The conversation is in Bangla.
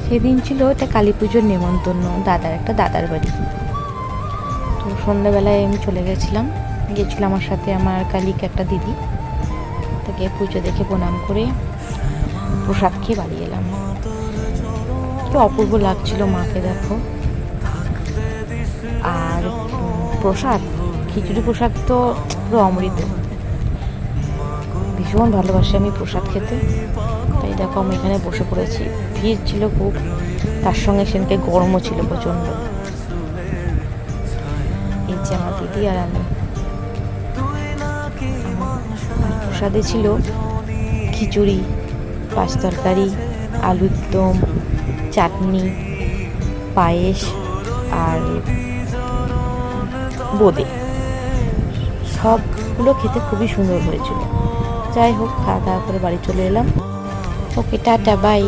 সেদিন ছিল এটা কালী পুজোর নেমন্তন্ন, একটা দাদার বাড়ি। তো সন্ধ্যাবেলায় আমি চলে গেছিলাম আমার সাথে আমার কালিক একটা দিদি। তাকে পুজো দেখে প্রণাম করে প্রসাদ খেয়ে বাড়ি এলাম। কি অপূর্ব লাগছিল মাকে, দেখো। আর প্রসাদ, খিচুড়ি প্রসাদ তো পুরো অমৃত। ভীষণ ভালোবাসি আমি প্রসাদ খেতে। তাই দেখো আমি এখানে বসে পড়েছি। ভিড় ছিল খুব, তার সঙ্গে সেদিনকে গরমও ছিল প্রচণ্ড। এই যে আমার দিদি আর আমি। আর প্রসাদে ছিল খিচুড়ি, পাঁচ তরকারি, আলুর দম, চাটনি, পায়েস আর বোঁদে। সবগুলো খেতে খুবই সুন্দর হয়েছিল। যাই হোক, খাওয়া দাওয়া করে বাড়ি চলে এলাম। ওকে, টাটা, বাই।